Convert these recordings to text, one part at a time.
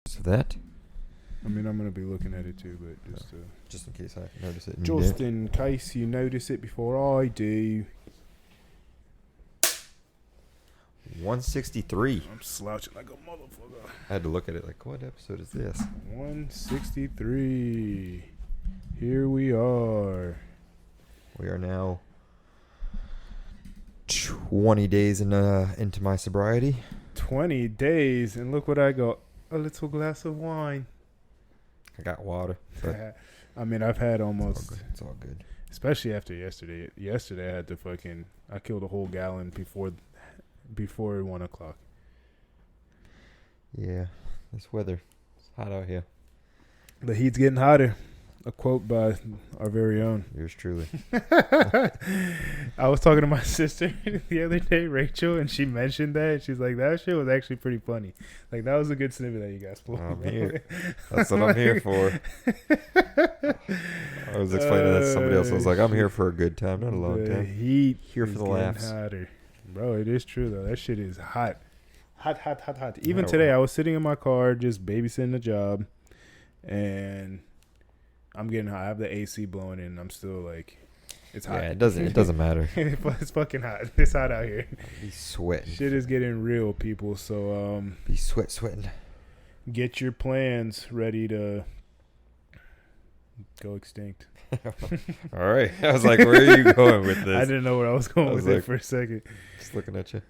So that, I mean, I'm gonna be looking at it too, but just in case I notice it. just in case you notice it before I do. 163. I'm slouching like a motherfucker. I had to look at it like, what episode is this? 163. Here we are. We are now 20 days into my sobriety. 20 days, and look what I got. A little glass of wine. I got water. But I mean, I've had almost... It's all good. Especially after yesterday. Yesterday, I had to I killed a whole gallon before 1 o'clock. Yeah, this weather. It's hot out here. The heat's getting hotter. A quote by our very own. Yours truly. I was talking to my sister the other day, Rachel, and she mentioned that. She's like, that shit was actually pretty funny. Like, that was a good snippet that you guys pulled. I'm here. That's what I'm here for. I was explaining that to somebody else. I was like, I'm here for a good time, not a long the time. Heat Here for the laughs. Hotter. Bro, it is true, though. That shit is hot. Hot. Even today, I was sitting in my car just babysitting a job, and I'm getting hot. I have the AC blowing in. I'm still like, it's hot. Yeah, it doesn't matter. It's fucking hot. It's hot out here. Be sweating. Shit is getting real, people. So Be sweating. Get your plans ready to go extinct. All right. I was like, where are you going with this? I didn't know where I was going with it for a second. Just looking at you.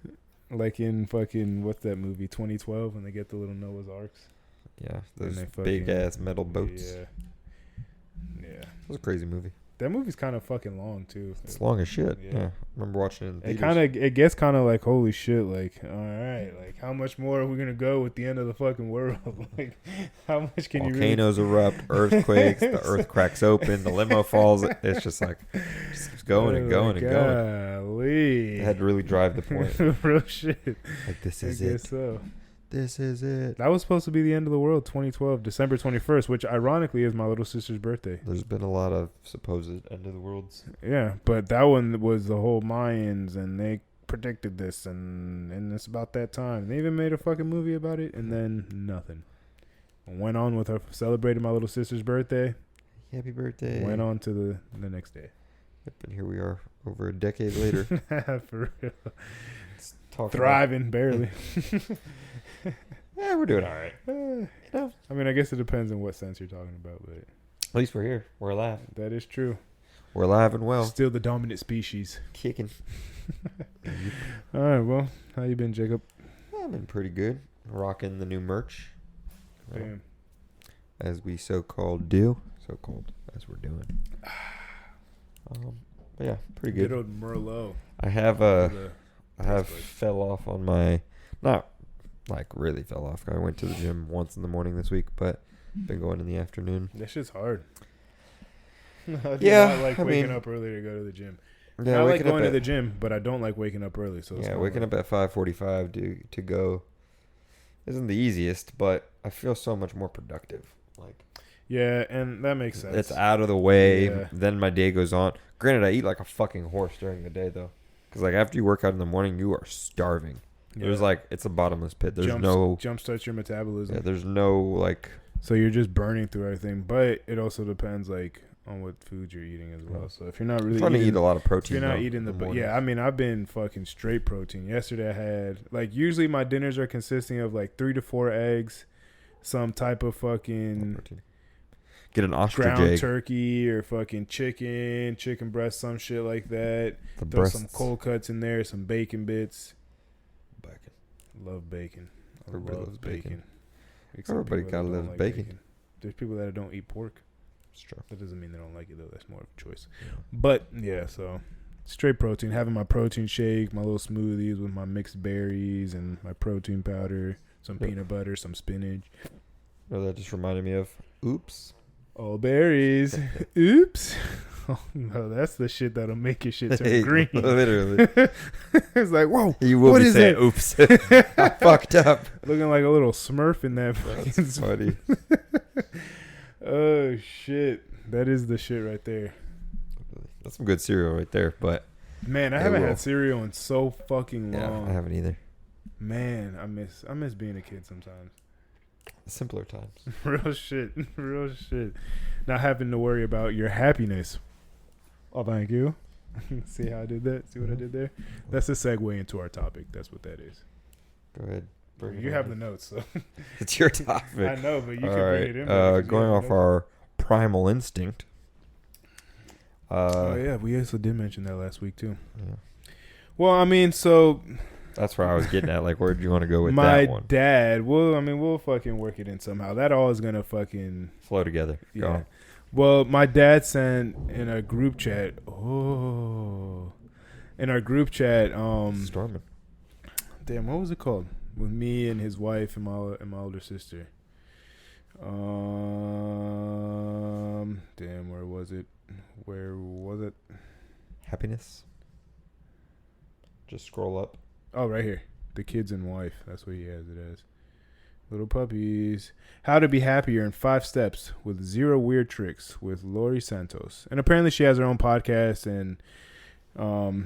Like in fucking, what's that movie, 2012, when they get the little Noah's Arks? Yeah, those fucking, big ass metal boats. Yeah. It was a crazy movie. That movie's kind of fucking long too. It's long as shit. Yeah. Yeah. I remember watching it in theaters. It gets kind of like, holy shit, like, all right, like, how much more are we gonna go with the end of the fucking world? Like, how much can Volcanoes erupt, earthquakes, the earth cracks open, the limo falls. It's just like, it just keeps going and going and going. Golly. It had to really drive the point. Real shit. Like, this I is guess it. so. This is it. That was supposed to be the end of the world, 2012, December 21st, which ironically is my little sister's birthday. There's been a lot of supposed end of the worlds. Yeah, but that one was the whole Mayans, and they predicted this, and it's about that time. They even made a fucking movie about it, and then nothing. Went on with her, celebrated my little sister's birthday. Happy birthday. Went on to the next day. Yep, and here we are over a decade later. For real. Thriving, barely. Yeah, we're doing all right. I mean, I guess it depends on what sense you're talking about, but At least we're here. We're alive. that is true. We're alive and well. Still the dominant species. Kicking. All right, well, how you been, Jacob? I've been pretty good. Rocking the new merch. Damn. As we so-called do. So-called as we're doing. But yeah, pretty good. Good old Merlot. I have fell off on my, not like really fell off. I went to the gym once in the morning this week, but been going in the afternoon. That shit's hard. I do Yeah, not like I waking mean, up early to go to the gym. Yeah, I like going to the gym, but I don't like waking up early. So yeah, waking up at 5:45 to go isn't the easiest, but I feel so much more productive. Like, yeah, and that makes sense. it's out of the way. Yeah. Then my day goes on. Granted, I eat like a fucking horse during the day though, because like after you work out in the morning, you are starving. Yeah. There's like, it's a bottomless pit. There's no jump starts your metabolism. Yeah, there's no like. So you're just burning through everything, but it also depends like on what food you're eating as well. So if you're not really trying to eat a lot of if protein, you're not though, eating in but yeah, I mean, I've been fucking straight protein. Yesterday I had like, usually my dinners are consisting of like 3 to 4 eggs, some type of fucking protein. Get an ostrich ground egg. turkey or fucking chicken breast, some shit like that. The Throw breasts. some cold cuts in there, some bacon bits. Bacon. Love bacon. Everybody loves bacon. Except Everybody people that gotta don't love bacon. There's people that don't eat pork. It's true. That doesn't mean they don't like it though. That's more of a choice. But yeah, so straight protein. Having my protein shake, my little smoothies with my mixed berries and my protein powder, some peanut butter, some spinach. Oh, that just reminded me of oops. All berries. Oops. Oh, no, that's the shit that'll make your shit turn green. Literally. It's like, whoa. You will what be is saying, it? oops. I fucked up. Looking like a little Smurf in that. That's funny. Oh shit, that is the shit right there. That's some good cereal right there, but man, I haven't had cereal in so fucking long. Yeah, I haven't either. Man, I miss being a kid sometimes. Simpler times. Real shit. Real shit. Not having to worry about your happiness. Oh, thank you. See how I did that? See what I did there? That's a segue into our topic. That's what that is. Go ahead. You have the notes, so. It's your topic. I know, but you All can right. bring it in. Going off our primal instinct. Oh, yeah. We also did mention that last week, too. Yeah. Well, I mean, so. That's where I was getting at. Like, where do you want to go with my that one? My dad, we'll fucking work it in somehow. That all is going to fucking. Flow together. Go on. Well, my dad sent in a group chat. Oh. In our group chat. Storming. Damn, what was it called? With me and his wife and my older sister. Damn, where was it? Where was it? Happiness. Just scroll up. Oh, right here. The kids and wife. That's what he has it as. Little puppies. How to be happier in 5 steps with 0 weird tricks with Lori Santos. And apparently she has her own podcast and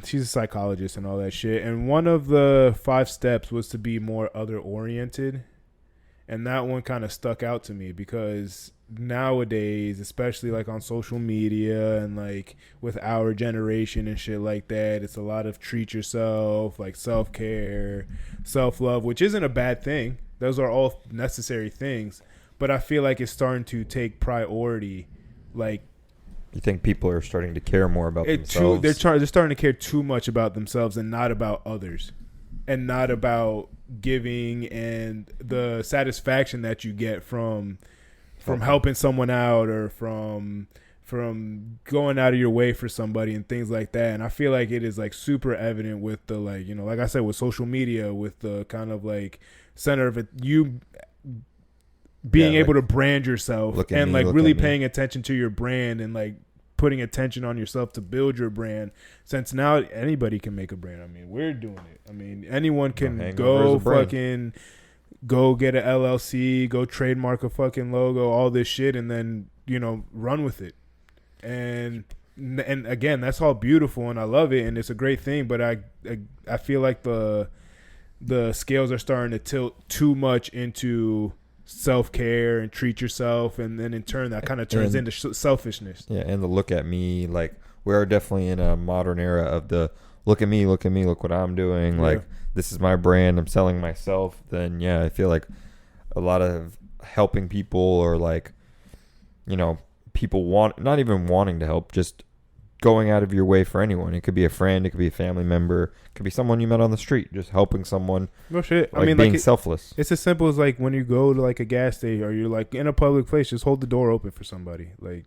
she's a psychologist and all that shit. And one of the 5 steps was to be more other oriented. And that one kind of stuck out to me because nowadays, especially like on social media and like with our generation and shit like that, it's a lot of treat yourself, like self-care, self-love, which isn't a bad thing. Those are all necessary things. But I feel like it's starting to take priority. Like, you think people are starting to care more about themselves? They're starting to care too much about themselves and not about others. And not about giving and the satisfaction that you get from helping someone out or from going out of your way for somebody and things like that. And I feel like it is like super evident with the, like, you know, like I said, with social media, with the kind of like center of it, you being able to brand yourself and like really paying attention to your brand and like putting attention on yourself to build your brand, since now anybody can make a brand. I mean, we're doing it. I mean, anyone can go fucking go get an LLC, go trademark a fucking logo, all this shit, and then, you know, run with it. And again, that's all beautiful and I love it and it's a great thing, but I feel like the scales are starting to tilt too much into self-care and treat yourself, and then in turn that kind of turns into selfishness. Yeah, and the look at me, like, we're definitely in a modern era of the look at me, look what I'm doing, like, this is my brand, I'm selling myself. Then yeah, I feel like a lot of helping people, or like, you know, people not even wanting to help, just going out of your way for anyone. It could be a friend, it could be a family member, it could be someone you met on the street, just helping someone. No shit. Like, I mean, being like selfless. It's as simple as like when you go to like a gas station or you're like in a public place, just hold the door open for somebody. Like,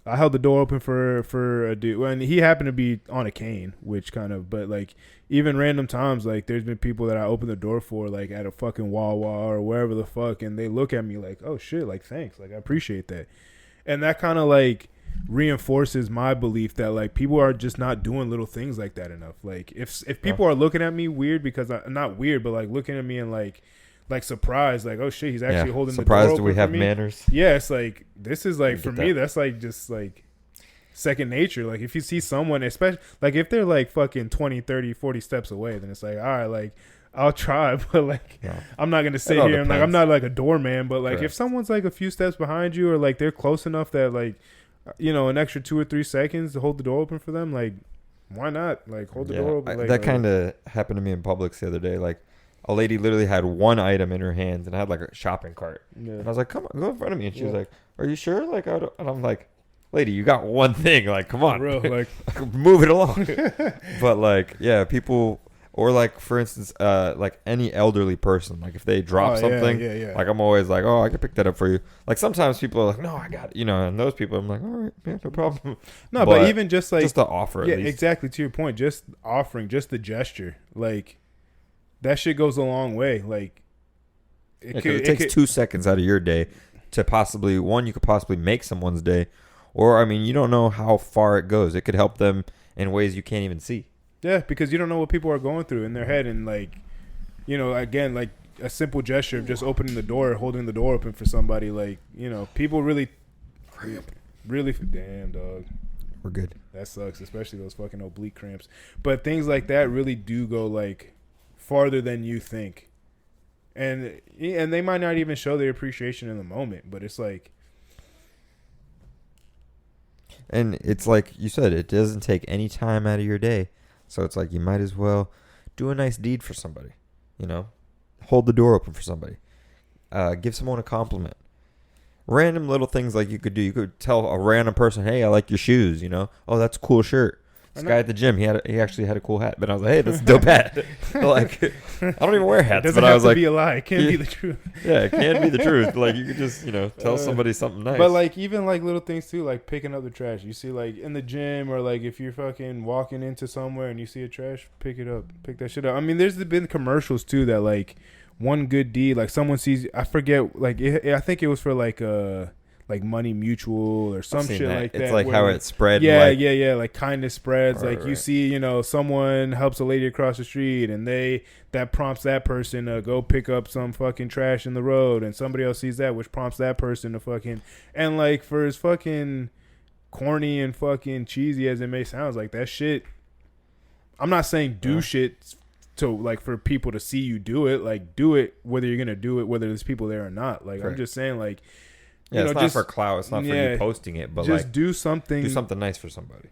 I held the door open for a dude, and he happened to be on a cane, which kind of, but like even random times, like there's been people that I opened the door for, like at a fucking Wawa or wherever the fuck, and they look at me like, oh shit, like thanks, like I appreciate that. And that kind of like reinforces my belief that like people are just not doing little things like that enough. Like if people are looking at me weird because not weird, but like looking at me and like surprised, like, oh shit, he's actually holding the door open. Surprised do we have manners? Yeah, it's like, this is like, for me, that's like just like second nature. Like if you see someone, especially like if they're like fucking 20, 30, 40 steps away, then it's like, all right, like I'll try, but like I'm not gonna sit here and like I'm not like a doorman, but like if someone's like a few steps behind you, or like they're close enough that like, you know, an extra 2 or 3 seconds to hold the door open for them, like why not? Like hold the door open. That kind of happened to me in Publix the other day. Like a lady literally had one item in her hands and had like a shopping cart. Yeah. And I was like, come on, go in front of me. And she was like, are you sure? Like, and I'm like, lady, you got one thing. Like, come on. Real, like, move it along. But like, yeah, people, or like, for instance, like any elderly person, like if they drop something, like I'm always like, oh, I can pick that up for you. Like sometimes people are like, no, I got it. You know, and those people, I'm like, all right, yeah, no problem. No, but even just like, just to offer, yeah, exactly, to your point, just offering, just the gesture, like, that shit goes a long way. Like, it takes 2 seconds out of your day to possibly, you could possibly make someone's day. Or, I mean, you don't know how far it goes. It could help them in ways you can't even see. Yeah, because you don't know what people are going through in their head. And, like, you know, again, like a simple gesture of just opening the door, holding the door open for somebody. Like, you know, people really, damn, dog. We're good. That sucks, especially those fucking oblique cramps. But things like that really do go, like, farther than you think. and they might not even show their appreciation in the moment, but it's like, and it's like you said, it doesn't take any time out of your day, so it's like you might as well do a nice deed for somebody, you know, hold the door open for somebody, give someone a compliment. Random little things like you could do. You could tell a random person, "Hey, I like your shoes." You know, "Oh, that's a cool shirt." This guy at the gym, he actually had a cool hat. But I was like, "Hey, that's a dope hat." Like, I don't even wear hats. It doesn't but have I was to like, be a lie. It can't be the truth. Yeah, it can be the truth. Like, you could just, tell somebody something nice. But like, even like little things too, like picking up the trash. You see, like in the gym, or like if you're fucking walking into somewhere and you see a trash, pick it up, pick that shit up. I mean, there's been commercials too that like one good deed, like someone sees. I forget, like I think it was for like Money Mutual or some shit like that. It's like how it spread. Yeah, like, yeah. Like kindness spreads. Right, like you see, someone helps a lady across the street, and that prompts that person to go pick up some fucking trash in the road, and somebody else sees that, which prompts that person to fucking, and like for as fucking corny and fucking cheesy as it may sound, like that shit. I'm not saying do shit to like for people to see you do it. Like do it whether you're gonna do it, whether there's people there or not. Like I'm just saying, like. Yeah, it's not for clout. It's not for you posting it, but just like do something nice for somebody.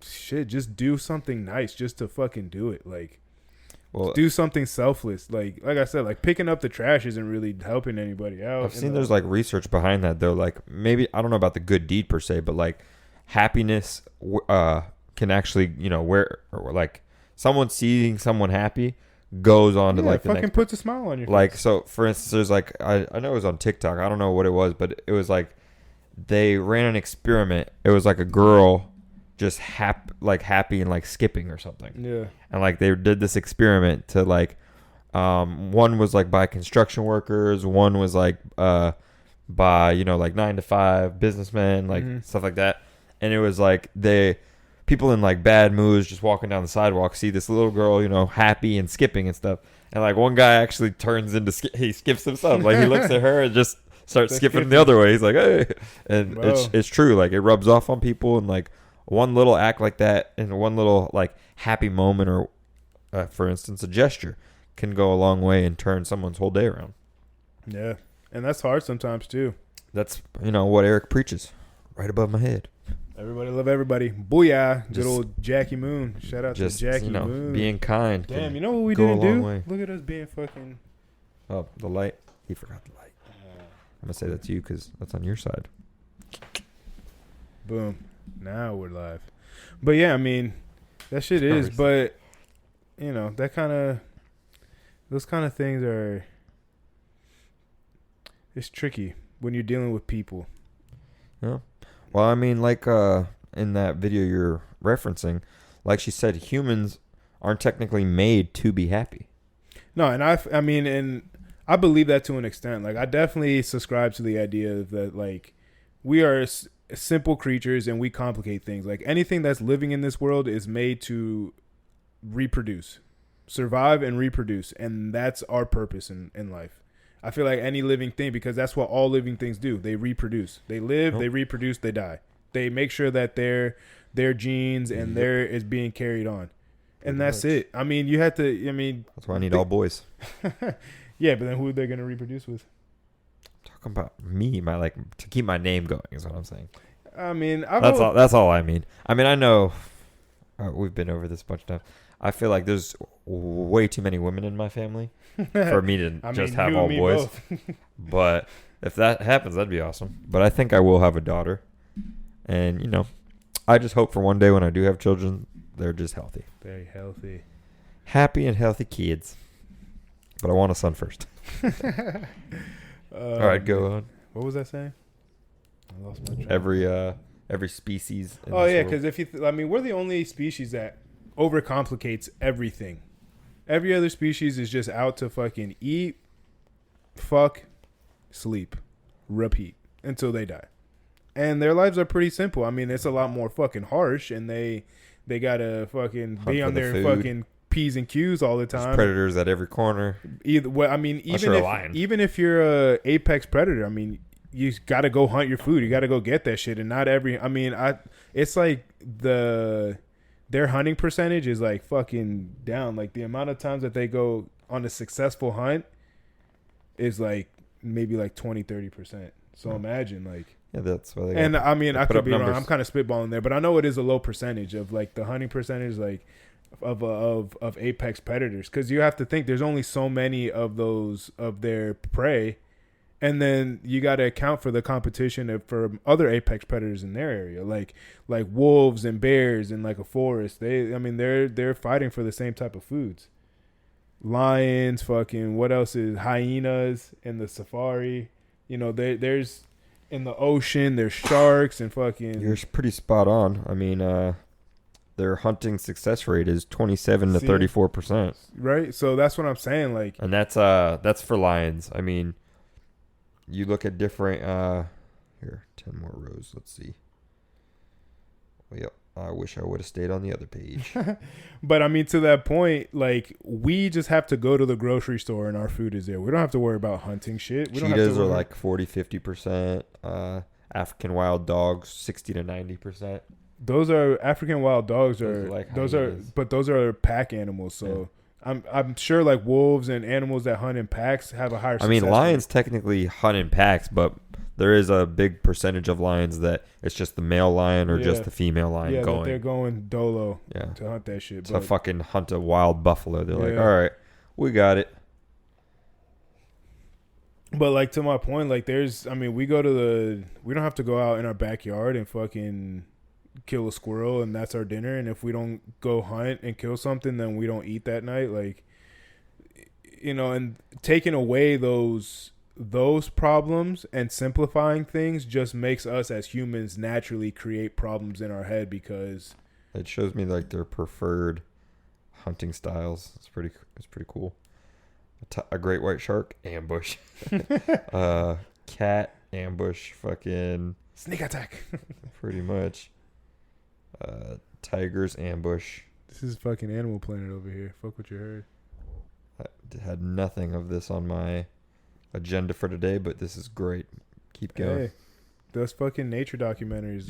Shit, just do something nice, just to fucking do it. Like, well, do something selfless. Like I said, like picking up the trash isn't really helping anybody out. I've seen there's like research behind that though. Like maybe I don't know about the good deed per se, but like happiness can actually where or like someone seeing someone happy goes on to like the fucking next puts a smile on your face. Like, so for instance, there's like I know it was on TikTok. I don't know what it was, but it was like they ran an experiment. It was like a girl just happy and like skipping or something. Yeah. And like they did this experiment to like one was like by construction workers, one was like by like 9-to-5 businessmen, like stuff like that. And it was like people in like bad moods just walking down the sidewalk see this little girl, happy and skipping and stuff. And like one guy actually turns into he skips himself. Like he looks at her and just starts skipping the other way. He's like, "Hey," and it's true. Like it rubs off on people, and like one little act like that, and one little like happy moment, or for instance, a gesture can go a long way and turn someone's whole day around. Yeah, and that's hard sometimes too. That's what Eric preaches, right above my head. Everybody love everybody. Booyah. Good old Jackie Moon. Shout out to Jackie Moon. Being kind. Damn, you know what we didn't do? Way. Look at us being fucking... Oh, the light. He forgot the light. I'm going to say that to you because that's on your side. Boom. Now we're live. But yeah, I mean, that shit is, but, that kind of... Those kind of things are... It's tricky when you're dealing with people. Yeah. Well, I mean, like in that video you're referencing, like she said, humans aren't technically made to be happy. No, and I believe that to an extent. Like, I definitely subscribe to the idea that, like, we are simple creatures and we complicate things. Like, anything that's living in this world is made to reproduce, survive and reproduce. And that's our purpose in life. I feel like any living thing, because that's what all living things do. They reproduce. They live, they reproduce, they die. They make sure that their genes and their is being carried on. And that's it. I mean, you have to, that's why I need all boys. Yeah, but then who are they going to reproduce with? Talking about me, to keep my name going is what I'm saying. I mean, that's all I mean. I mean, I know we've been over this a bunch of times. I feel like there's way too many women in my family for me to just have all boys. But if that happens, that'd be awesome. But I think I will have a daughter. And, I just hope for one day when I do have children, they're just healthy. Very healthy. Happy and healthy kids. But I want a son first. All right, go on. What was I saying? I lost my track. Every species. Oh, yeah, because we're the only species that overcomplicates everything. Every other species is just out to fucking eat, fuck, sleep, repeat until they die. And their lives are pretty simple. I mean, it's a lot more fucking harsh, and they gotta fucking be on their fucking P's and Q's all the time. There's predators at every corner. Even if you're a apex predator, I mean, you gotta go hunt your food. You gotta go get that shit. And not every. I mean, it's like their hunting percentage is like fucking down. Like the amount of times that they go on a successful hunt is like maybe like 20-30%. So imagine like. Yeah, that's why And I mean, I could be wrong. numbers. I'm kind of spitballing there, but I know it is a low percentage of like the hunting percentage, like of apex predators, because you have to think there's only so many of those of their prey, and then you got to account for the competition for other apex predators in their area, like wolves and bears in like a forest. They're fighting for the same type of foods. Lions, fucking what else is hyenas in the safari? There's in the ocean, there's sharks and fucking. You're pretty spot on. I mean, their hunting success rate is 27 to 34%. Right? So that's what I'm saying. Like, and that's for lions. I mean, you look at different. Here, 10 more rows. Let's see. Well, yep. I wish I would have stayed on the other page. But I mean, to that point, like, we just have to go to the grocery store and our food is there. We don't have to worry about hunting shit. We Cheetahs are like 40-50%. African wild dogs 60 to 90%. Those are African wild dogs. Those are pack animals. So yeah. I'm sure like wolves and animals that hunt in packs have a higher. I mean, lions technically hunt in packs, but there is a big percentage of lions that it's just the male lion or just the female lion going. Yeah, they're going dolo to hunt that shit. To fucking hunt a wild buffalo. They're like, all right, we got it. But like, to my point, like we don't have to go out in our backyard and fucking kill a squirrel and that's our dinner. And if we don't go hunt and kill something, then we don't eat that night. Like, and taking away those problems and simplifying things just makes us as humans naturally create problems in our head, because it shows me like their preferred hunting styles. It's pretty cool. A great white shark, ambush. Cat, ambush, fucking sneak attack. Pretty much. Tigers, ambush. This is fucking Animal Planet over here. Fuck what you heard. I had nothing of this on my agenda for today, but this is great. Keep going. Hey, those fucking nature documentaries,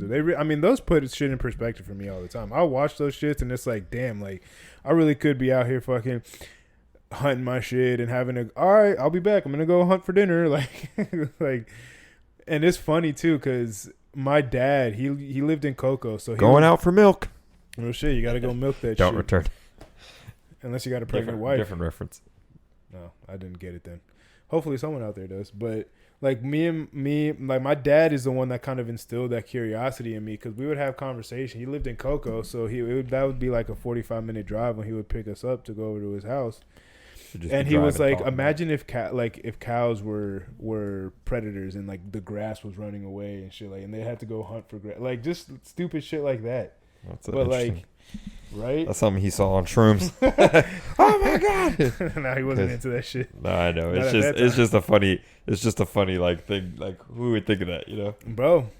those put shit in perspective for me all the time. I watch those shits and it's like, damn, like I really could be out here fucking hunting my shit and all right, I'll be back, I'm gonna go hunt for dinner, like like. And it's funny too, because my dad, he lived in Cocoa, so going out for milk. Oh shit, you gotta go milk that. Don't shit. Return unless you got a pregnant wife. Different reference. No, I didn't get it then. Hopefully someone out there does. But like like my dad is the one that kind of instilled that curiosity in me, because we would have conversation. He lived in Cocoa, so that would be like a 45-minute drive when he would pick us up to go over to his house. And he was like, imagine if cows were predators and like the grass was running away and shit, like, and they had to go hunt for grass, like just stupid shit like that. But like, right? That's something he saw on shrooms. Oh my god! No, he wasn't into that shit. No, I know. It's just a funny like thing. Like, who would think of that? Bro,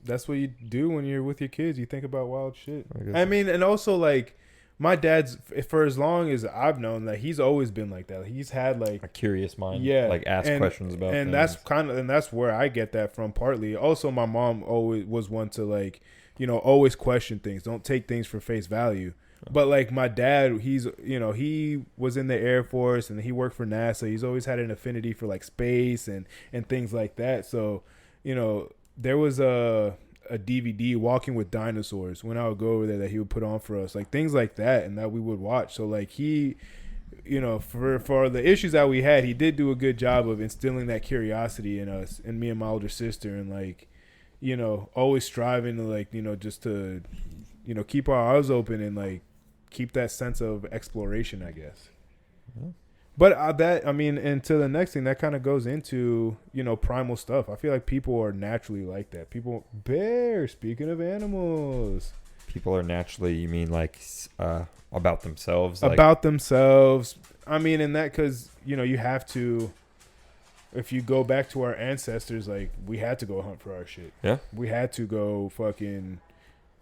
that's what you do when you're with your kids. You think about wild shit. I mean, and also like, my dad's, for as long as I've known, that he's always been like that. He's had like a curious mind. Yeah, like ask questions about. And things. that's where I get that from. Partly, also my mom always was one to like, always question things. Don't take things for face value. But like my dad, he was in the Air Force and he worked for NASA. He's always had an affinity for like space and things like that. So, there was a DVD, Walking with Dinosaurs, when I would go over there, that he would put on for us, like things like that, and that we would watch. So like he, for the issues that we had, he did do a good job of instilling that curiosity in us, and me and my older sister, and like, always striving to like, just to, keep our eyes open and like keep that sense of exploration, I guess. Yeah. But and to the next thing, that kind of goes into, primal stuff. I feel like people are naturally like that. Speaking of animals. People are naturally, you mean like about themselves? About themselves. I mean, in that, because, you have to, if you go back to our ancestors, like, we had to go hunt for our shit. Yeah. We had to go fucking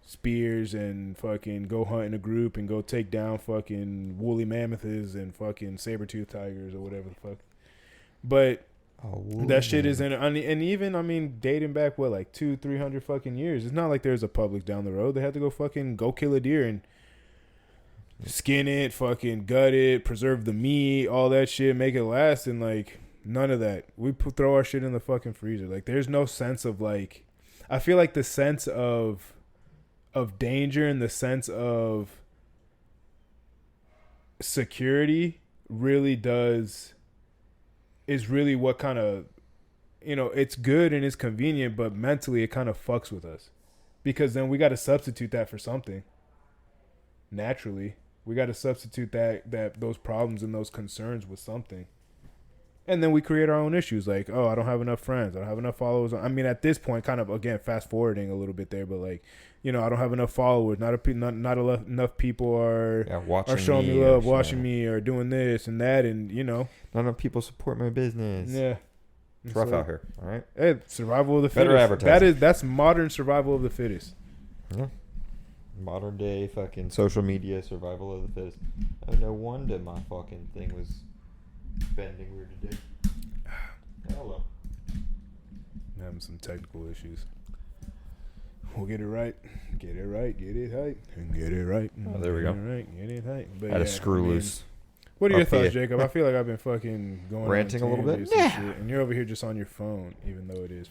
spears and fucking go hunt in a group and go take down fucking woolly mammoths and fucking saber-toothed tigers or whatever the fuck. But that shit isn't, and even, dating back, like 200-300 fucking years, it's not like there's a Publix down the road. They had to go kill a deer and skin it, fucking gut it, preserve the meat, all that shit, make it last. And like, None of that. We throw our shit in the fucking freezer. Like, there's no sense of like, I feel like the sense of danger and the sense of security really is really what kind of, it's good and it's convenient, but mentally it kind of fucks with us, because then we got to substitute that for something. Naturally, we got to substitute that those problems and those concerns with something. And then we create our own issues, like, oh, I don't have enough friends, I don't have enough followers. I mean, at this point, kind of, again, fast forwarding a little bit there, but like, I don't have enough followers. Not enough people are showing me love, watching me, or doing this and that, and not enough people support my business. Yeah, it's rough out here. All right, hey, survival of the better fittest. Advertising. That's modern survival of the fittest. Yeah, modern day fucking social media survival of the fittest. Oh, no wonder my fucking thing was bending weird today. Hello. I'm having some technical issues. We'll get it right. Get it right. Get it right. And get it right. Oh, there we go. Right. Get it right. But had a screw loose. What are your thoughts, Jacob? I feel like I've been fucking going ranting a little bit. Yeah. And you're over here just on your phone, even though it is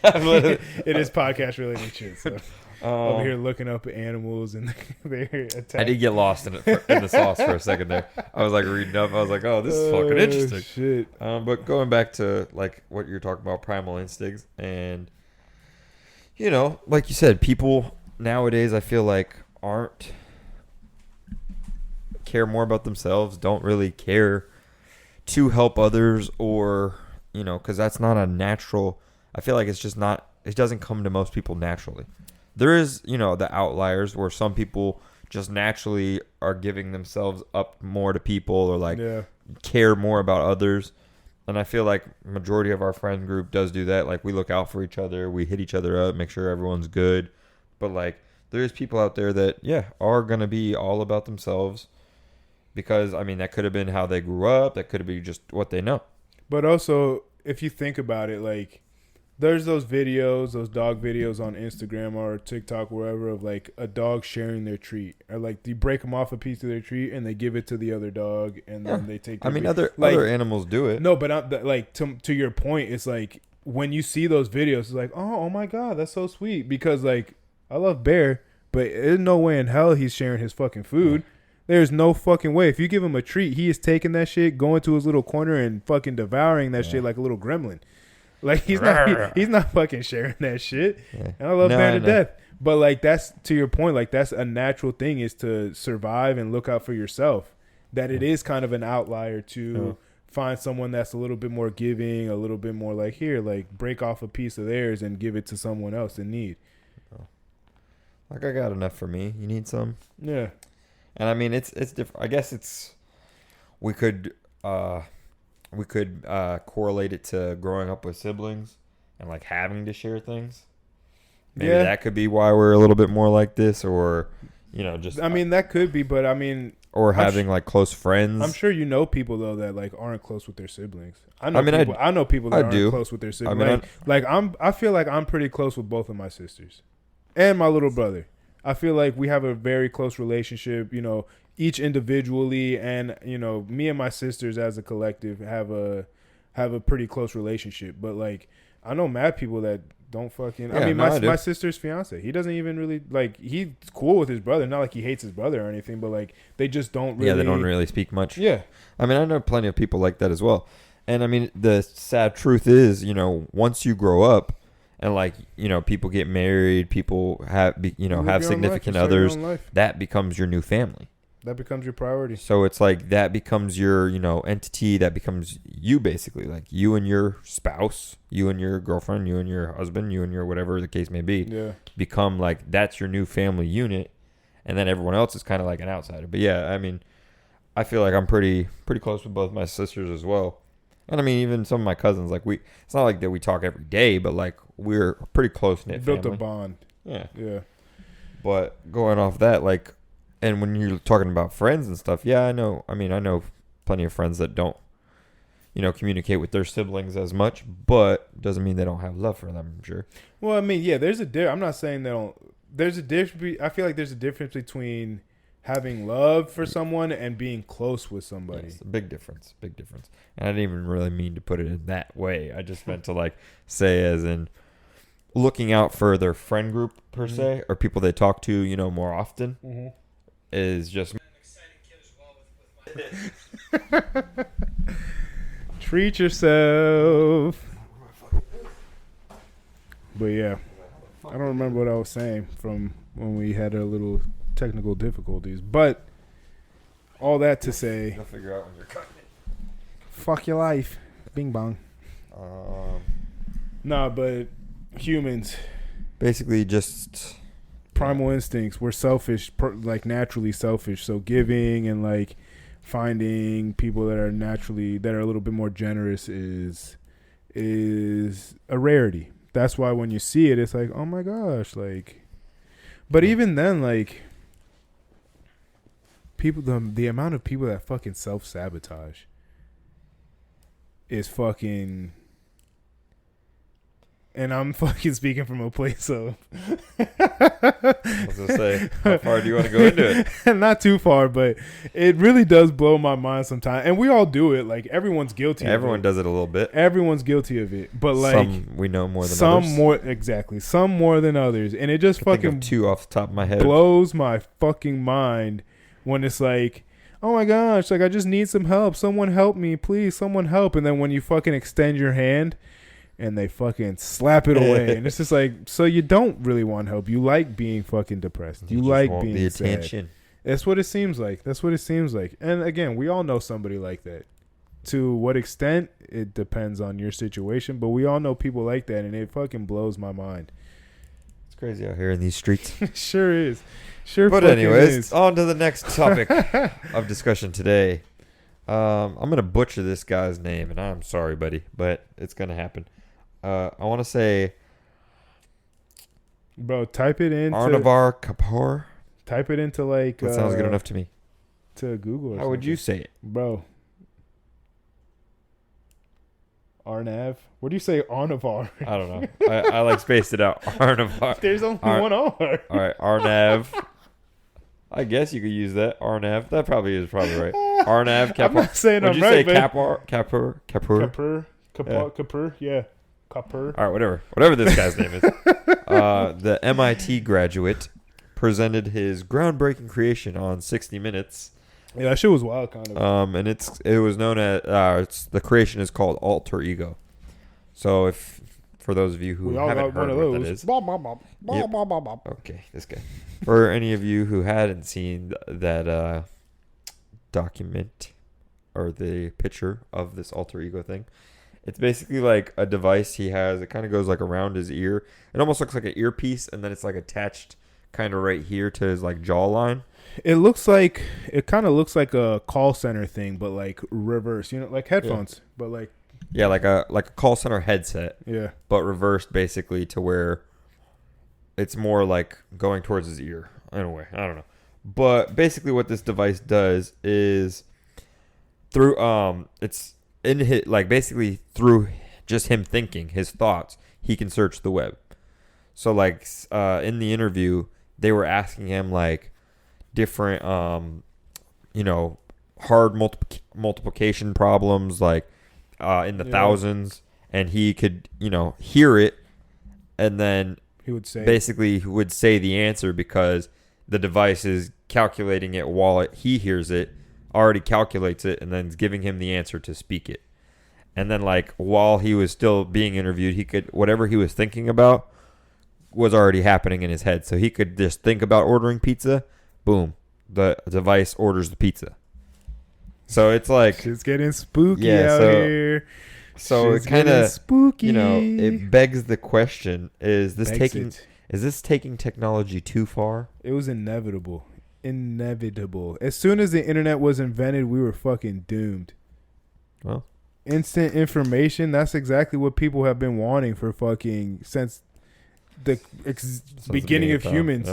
it is podcast related shit. So over here looking up animals and they're attacking. I did get lost in the sauce for a second there. I was like reading up. I was like, oh, this is fucking interesting. Shit. But going back to like what you're talking about, primal instincts, and like you said, people nowadays I feel like care more about themselves, don't really care to help others, or because that's not a natural. I feel like it's just not. It doesn't come to most people naturally. There is, the outliers where some people just naturally are giving themselves up more to people, or like care more about others. And I feel like majority of our friend group does do that. Like, we look out for each other, we hit each other up, make sure everyone's good. But like, there's people out there that are gonna be all about themselves, because I mean that could have been how they grew up, that could have been just what they know. But also, if you think about it, like, there's those dog videos on Instagram or TikTok, wherever, of like a dog sharing their treat, or like you break them off a piece of their treat and they give it to the other dog, and then they take. Other animals do it. No, but like to your point, it's like when you see those videos, it's like, oh my god, that's so sweet, because like I love Bear, but there's no way in hell he's sharing his fucking food. There's no fucking way. If you give him a treat, he is taking that shit, going to his little corner and fucking devouring that shit like a little gremlin. Like, he's not fucking sharing that shit. Yeah. And I love Bear to death. But like, that's to your point, like that's a natural thing, is to survive and look out for yourself. That it is kind of an outlier to find someone that's a little bit more giving, a little bit more like, here, like break off a piece of theirs and give it to someone else in need. Like, I got enough for me. You need some? Yeah. And I mean, it's different. I guess we could correlate it to growing up with siblings and like having to share things. Maybe that could be why we're a little bit more like this, or just. I mean, that could be, but I mean, or having like close friends. I'm sure people though that like aren't close with their siblings. I know people that aren't close with their siblings. I feel like I'm pretty close with both of my sisters and my little brother. I feel like we have a very close relationship, each individually, and me and my sisters as a collective have a pretty close relationship. But like, I know mad people that don't fucking. My sister's fiance, he doesn't even really like. He's cool with his brother, not like he hates his brother or anything, but like they just don't really. Yeah, they don't really speak much. Yeah, I mean, I know plenty of people like that as well. And I mean, the sad truth is, once you grow up. And like, people get married, people have significant others. That becomes your new family. That becomes your priority. So it's like that becomes your, entity. That becomes you, basically. Like you and your spouse, you and your girlfriend, you and your husband, you and your whatever the case may be. Yeah. Become like, that's your new family unit. And then everyone else is kind of like an outsider. But yeah, I mean, I feel like I'm pretty close with both my sisters as well. And I mean, even some of my cousins, like it's not like that we talk every day, but like we're a pretty close knit family. Built a bond. Yeah. Yeah. But going off that, like, and when you're talking about friends and stuff, yeah, I know plenty of friends that don't, communicate with their siblings as much, but doesn't mean they don't have love for them, I'm sure. Well, I mean, yeah, I'm not saying they don't. There's a difference. I feel like there's a difference between having love for someone and being close with somebody. Yes, a big difference. Big difference. And I didn't even really mean to put it in that way. I just meant to like say as in looking out for their friend group per se, or people they talk to, you know, more often is just treat yourself. But yeah, I don't remember what I was saying from when we had our little technical difficulties. But all that to say, you'll figure out when you're cutting it. Fuck your life, bing bong. Nah, but humans, basically just primal instincts. We're selfish, like naturally selfish. So giving and like finding people that are a little bit more generous is a rarity. That's why when you see it, it's like, oh my gosh, like. But even then, like, people, the amount of people that fucking self-sabotage is fucking. And I'm fucking speaking from a place of. I was gonna say, how far do you want to go into it? Not too far, but it really does blow my mind sometimes. And we all do it. Like, everyone's guilty. Everyone does it a little bit. Everyone's guilty of it, but like some we know more than others. Some more than others, and it just fucking think of two off the top of my head. Blows my fucking mind when it's like, oh my gosh, like I just need some help. Someone help me, please. Someone help. And then when you fucking extend your hand. And they fucking slap it away. And it's just like, so you don't really want help. You like being fucking depressed. You like being the attention. Sad. That's what it seems like. And again, we all know somebody like that. To what extent, it depends on your situation. But we all know people like that. And it fucking blows my mind. It's crazy out here in these streets. Sure is. Sure. But anyways, on to the next topic of discussion today. I'm going to butcher this guy's name. And I'm sorry, buddy. But it's going to happen. I want to say, bro, type it into Arnavar Kapoor. Type it into like. That sounds good enough to me. To Google. How would you say it, bro? Arnav. What do you say, Arnavar? I don't know. I like spaced it out. Arnavar. There's only one R. All right, Arnav. I guess you could use that. Arnav. That probably is right. Arnav Kapoor. I'm not saying would I'm you right, say Kapoor? Kapoor. Yeah. Copper. All right, whatever this guy's name is. The MIT graduate presented his groundbreaking creation on 60 Minutes. Yeah, that shit was wild, kind of. And it was known as the creation is called alter ego. So if for those of you who haven't heard what that is, okay, this guy. For any of you who hadn't seen that document or the picture of this alter ego thing. It's basically like a device he has. It kind of goes like around his ear. It almost looks like an earpiece, and then it's like attached kind of right here to his like jawline. It kind of looks like a call center thing, but like reverse. You know, like headphones, but like like a call center headset. Yeah, but reversed basically to where it's more like going towards his ear in a way. I don't know, but basically what this device does is through it's. In his, like basically through just him thinking his thoughts, he can search the web. So like in the interview, they were asking him like different hard multiplication problems like in the thousands, and he could hear it, and then he would say the answer because the device is calculating it while he hears it. Already calculates it and then is giving him the answer to speak it. And then like while he was still being interviewed, he could whatever he was thinking about was already happening in his head. So he could just think about ordering pizza, boom, the device orders the pizza. So it's like it's getting spooky out here. So it kind of spooky. It begs the question: Is this taking technology too far? It was inevitable. As soon as the internet was invented, we were fucking doomed. Well, instant information, that's exactly what people have been wanting for fucking since the beginning of humans.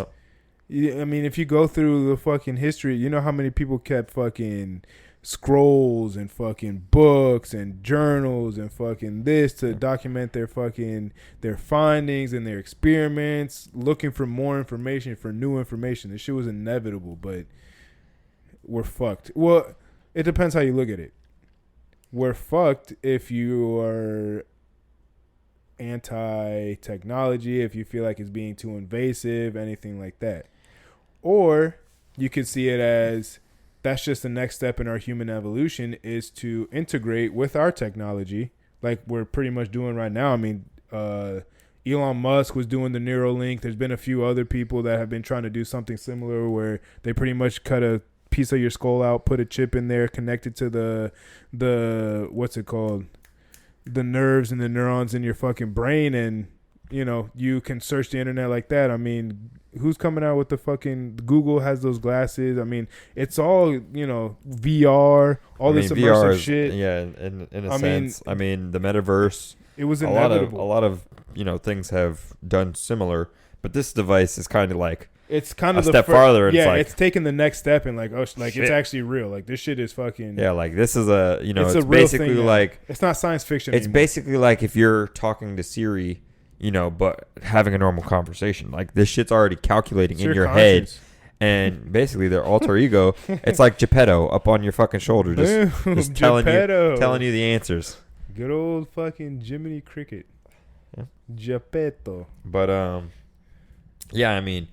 Yep. I mean, if you go through the fucking history, you know how many people kept fucking scrolls and fucking books and journals and fucking this to document their findings and their experiments, looking for more information, for new information. This shit was inevitable, but we're fucked. Well, it depends how you look at it. We're fucked if you are anti-technology, if you feel like it's being too invasive, anything like that. Or you could see it as that's just the next step in our human evolution is to integrate with our technology like we're pretty much doing right now. I mean, Elon Musk was doing the Neuralink. There's been a few other people that have been trying to do something similar where they pretty much cut a piece of your skull out, put a chip in there, connected to the what's it called? The nerves and the neurons in your fucking brain, and you know, you can search the internet like that. I mean, who's coming out with the fucking Google has those glasses? I mean, it's all, you know, VR, all this immersive shit. Yeah, in a sense. I mean, the metaverse. It was inevitable. A lot of, you know, things have done similar, but this device is kind of like it's kind of a step farther. Yeah, it's taking the next step and like, oh, like shit. It's actually real. Like this shit is fucking. Yeah, like this is a, you know, it's a basically like it's not science fiction. It's anymore. basically like if you're talking to Siri, you know, but having a normal conversation. Like this shit's already calculating in your head, and basically their alter ego. It's like Geppetto up on your fucking shoulder, just telling you the answers. Good old fucking Jiminy Cricket. Yeah. Geppetto. But yeah, I mean,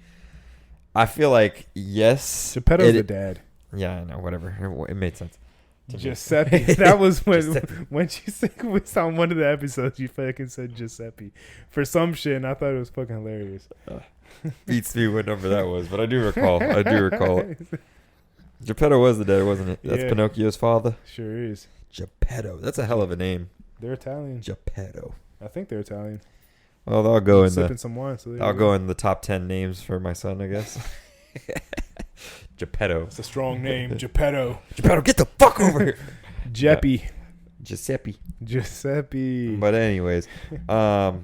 I feel like yes, Geppetto's the dad. Yeah, I know. Whatever, it made sense. Giuseppe. That was when you said it was on one of the episodes. You fucking said Giuseppe for some shit, and I thought it was fucking hilarious. Beats me what number that was, but I do recall. it. Geppetto was the dad, wasn't it? That's Pinocchio's father. Sure is. Geppetto. That's a hell of a name. They're Italian. Geppetto. I think they're Italian. Well, I'll go sipping some wine. So I'll go in the top 10 names for my son, I guess. Geppetto. It's a strong name. Geppetto. Geppetto, get the fuck over here. Jeppy. Giuseppe. But anyways, I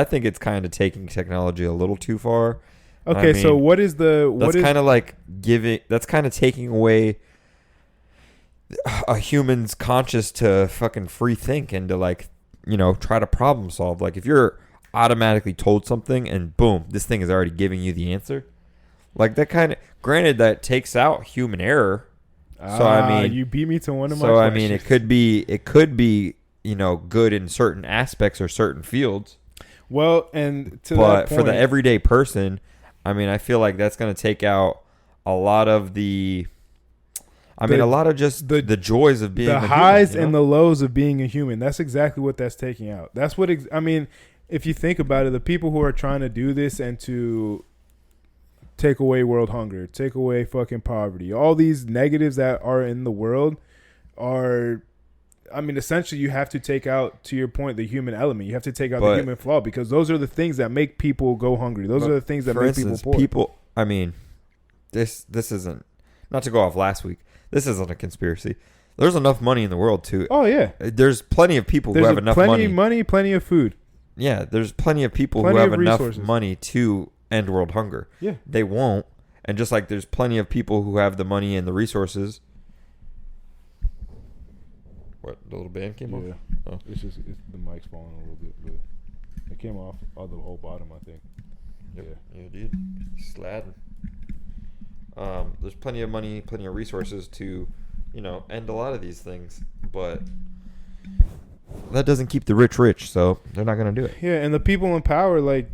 think it's kind of taking technology a little too far. Okay, I mean, so what is that's kind of like that's kind of taking away a human's conscious to fucking free think and to like, you know, try to problem solve. Like if you're automatically told something and boom, this thing is already giving you the answer. Like that kind of, granted that takes out human error. So I mean, you beat me to one of my. So questions. I mean, it could be, you know, good in certain aspects or certain fields. Well, and but for the everyday person, I mean, I feel like that's going to take out a lot of the. I mean, a lot of just the joys of being the highs and the lows of being a human. That's exactly what that's taking out. That's what I mean. If you think about it, the people who are trying to do this and to take away world hunger, take away fucking poverty, all these negatives that are in the world are, I mean, essentially you have to take out, to your point, the human element. You have to take out the human flaw because those are the things that make people go hungry. Those are the things that make people poor. I mean, this isn't, not to go off last week, this isn't a conspiracy. There's enough money in the world to. Oh yeah. There's plenty of people who have enough money. Plenty of food. Yeah, there's plenty of people who have enough money to end world hunger. Yeah. They won't. And just like there's plenty of people who have the money and the resources. What, the little band came off? Yeah. Oh. It's the mic's falling a little bit, but it came off the whole bottom, I think. Yep. Yeah, dude. Sladding. There's plenty of money, plenty of resources to, you know, end a lot of these things, but that doesn't keep the rich, so they're not going to do it. Yeah, and the people in power, like,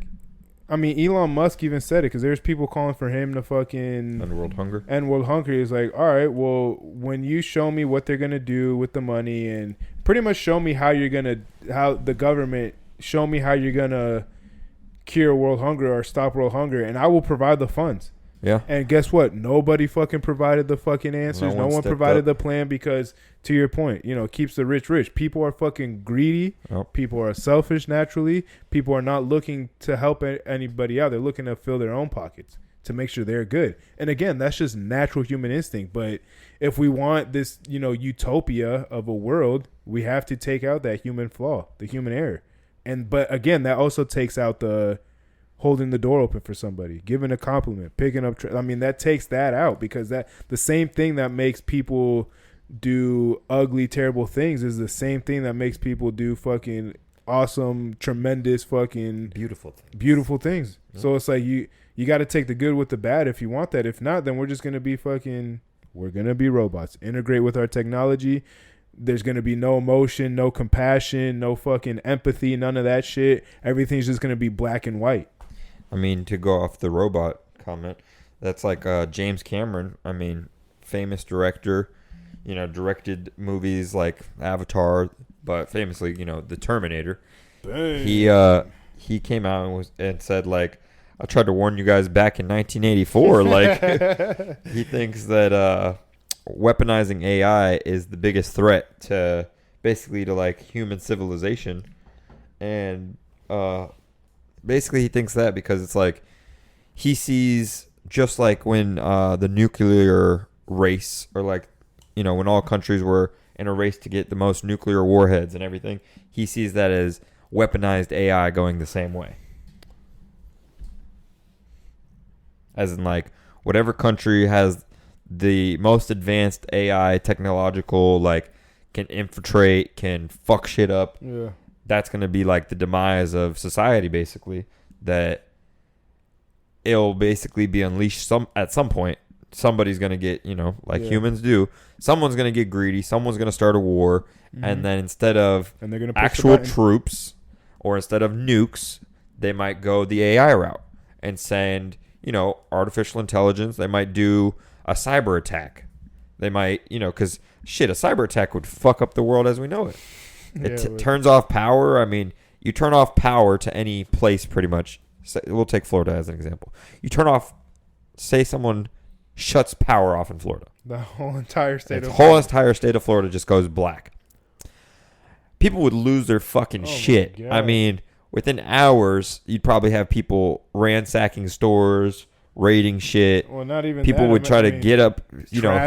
I mean, Elon Musk even said it because there's people calling for him to fucking end world hunger. End world hunger. He's like, all right, well, when you show me what they're gonna do with the money and pretty much show me how the government show me how you're gonna cure world hunger or stop world hunger, and I will provide the funds. Yeah. And guess what? Nobody fucking provided the fucking answers. No one provided the plan because, to your point, you know, it keeps the rich rich. People are fucking greedy. Yep. People are selfish naturally. People are not looking to help anybody out. They're looking to fill their own pockets to make sure they're good. And again, that's just natural human instinct. But if we want this, you know, utopia of a world, we have to take out that human flaw, the human error. But again, that also takes out the holding the door open for somebody, giving a compliment, picking up. I mean, that takes that out because that the same thing that makes people do ugly, terrible things is the same thing that makes people do fucking awesome, tremendous, fucking beautiful things. Yeah. So it's like you got to take the good with the bad if you want that. If not, then we're just gonna be fucking We're going to be robots. Integrate with our technology. There's going to be no emotion, no compassion, no fucking empathy, none of that shit. Everything's just going to be black and white. I mean, to go off the robot comment, that's like James Cameron. I mean, famous director, directed movies like Avatar, but famously, The Terminator. Bang. He came out and said, like, I tried to warn you guys back in 1984. Like, he thinks that weaponizing AI is the biggest threat to like human civilization, and basically he thinks that because it's like he sees, just like when the nuclear race, or like when all countries were in a race to get the most nuclear warheads and everything, he sees that as weaponized AI going the same way. As in, like, whatever country has the most advanced AI technological, like, can infiltrate, can fuck shit up. Yeah. That's going to be, like, the demise of society, basically. That it'll basically be unleashed at some point. Somebody's going to get, humans do. Someone's going to get greedy. Someone's going to start a war. Mm-hmm. And then instead of actual troops or instead of nukes, they might go the AI route and send, artificial intelligence. They might do a cyber attack. They might, because shit, a cyber attack would fuck up the world as we know it. It turns off power. I mean, you turn off power to any place pretty much. We'll take Florida as an example. You turn off, say someone shuts power off in Florida. The whole entire state of Florida just goes black. People would lose their fucking shit. I mean, within hours, you'd probably have people ransacking stores, raiding shit. Well, not even people that. would try to get up,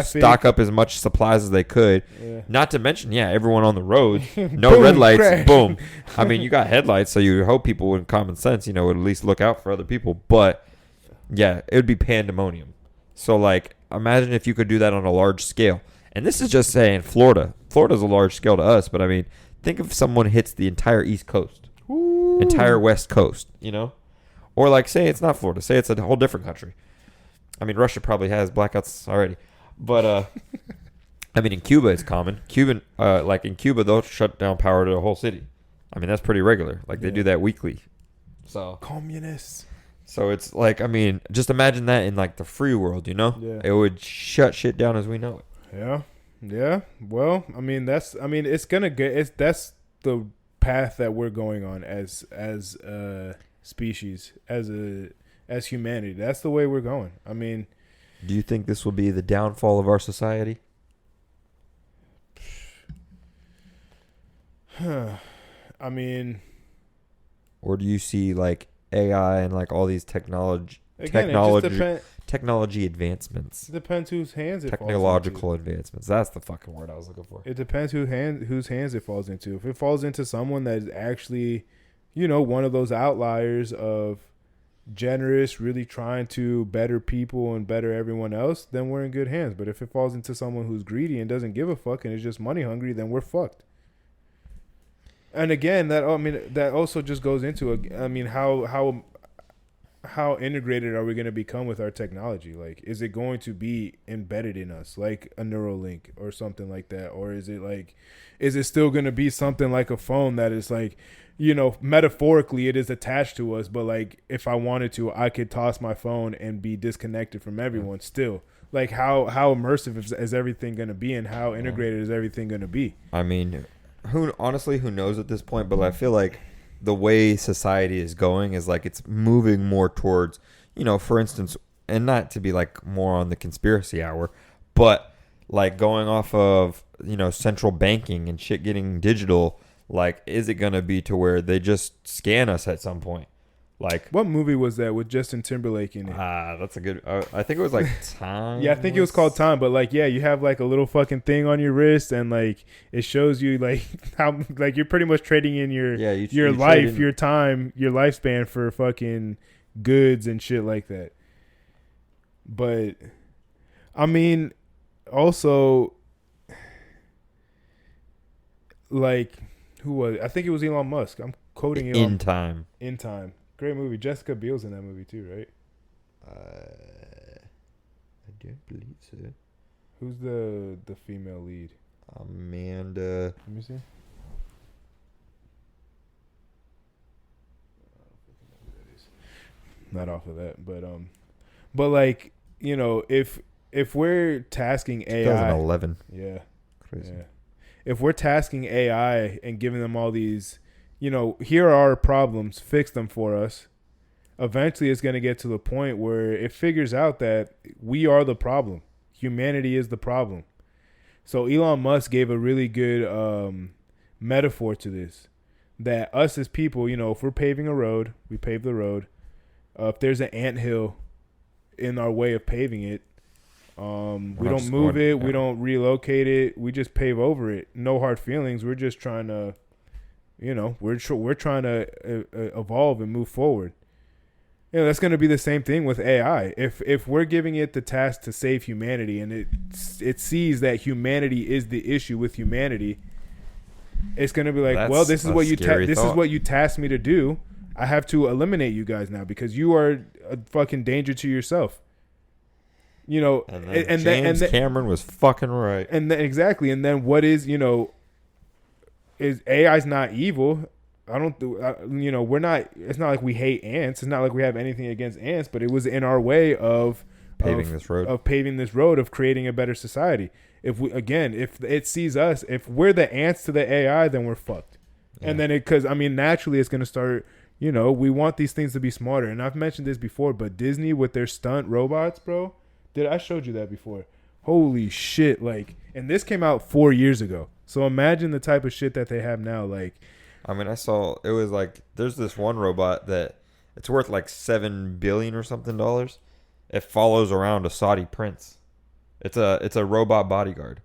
stock up as much supplies as they could. Yeah. Not to mention, everyone on the road, no boom, red lights, crash. Boom. I mean, you got headlights, so you hope people with common sense, would at least look out for other people. But yeah, it would be pandemonium. So, like, imagine if you could do that on a large scale. And this is just saying Florida. Florida's a large scale to us, but I mean, think if someone hits the entire East Coast, entire West Coast, or like, say it's not Florida, say it's a whole different country. I mean, Russia probably has blackouts already, but I mean, in Cuba it's common. Like in Cuba, they'll shut down power to the whole city. I mean, that's pretty regular. Like they do that weekly. So communists. So it's like, I mean, just imagine that in like the free world, Yeah. It would shut shit down as we know it. Yeah. Yeah. Well, I mean, that's the path that we're going on as a species, as humanity. That's the way we're going. I mean, do you think this will be the downfall of our society? I mean, or do you see like AI and like all these technology advancements? It depends whose hands it Technological falls into. Advancements. That's the fucking word I was looking for. It depends whose hands it falls into. If it falls into someone that is actually, one of those outliers of generous, really trying to better people and better everyone else, then we're in good hands. But if it falls into someone who's greedy and doesn't give a fuck and is just money hungry, then we're fucked. And again, that also just goes into how integrated are we going to become with our technology? Like, is it going to be embedded in us like a Neuralink or something like that? Or is it still going to be something like a phone that is like, metaphorically it is attached to us, but like if I wanted to, I could toss my phone and be disconnected from everyone still. Like how immersive is everything going to be, and how integrated is everything going to be? I mean, who knows at this point, but I feel like the way society is going is like it's moving more towards, for instance, and not to be like more on the conspiracy hour, but like going off of, central banking and shit getting digital. Like, is it going to be to where they just scan us at some point? Like, what movie was that with Justin Timberlake in it? That's a good. I think it was like Time. Yeah, I think it was called Time. But like, yeah, you have like a little fucking thing on your wrist, and like it shows you like how like you're pretty much trading in your life, your time, your lifespan for fucking goods and shit like that. But I mean, also, like, who was it? I think it was Elon Musk. I'm quoting Elon. In Time. Great movie. Jessica Biel's in that movie too, right? I don't believe so. Who's the female lead? Amanda. Let me see. Not off of that, but like, you know, if we're tasking AI, 2011. yeah, Crazy. yeah, if we're tasking AI and giving them all these, you know, here are our problems, fix them for us. Eventually, it's going to get to the point where it figures out that we are the problem. Humanity is the problem. So Elon Musk gave a really good metaphor to this. That us as people, you know, if we're paving a road, we pave the road. If there's an anthill in our way of paving it, we don't move it. We don't relocate it. We just pave over it. No hard feelings. We're just trying to, you know, we're trying to evolve and move forward. You know, that's going to be the same thing with AI. If we're giving it the task to save humanity and it sees that humanity is the issue with humanity, it's going to be like, that's well, this is what this is what you tasked me to do. I have to eliminate you guys now because you are a fucking danger to yourself. You know, and James Cameron was fucking right. And then, exactly. And then what is, you know, is AI's not evil. I don't, you know, we're not, it's not like we hate ants. It's not like we have anything against ants, but it was in our way of paving this road, of creating a better society. If it sees us, if we're the ants to the AI, then we're fucked. Yeah. And then because I mean, naturally it's going to start, you know, we want these things to be smarter. And I've mentioned this before, but Disney with their stunt robots, bro, I showed you that before. Holy shit. Like, and this came out 4 years ago. So imagine the type of shit that they have now. Like, I mean, I saw, it was like, there's this one robot that it's worth like $7 billion or something dollars. It follows around a Saudi prince. It's a robot bodyguard.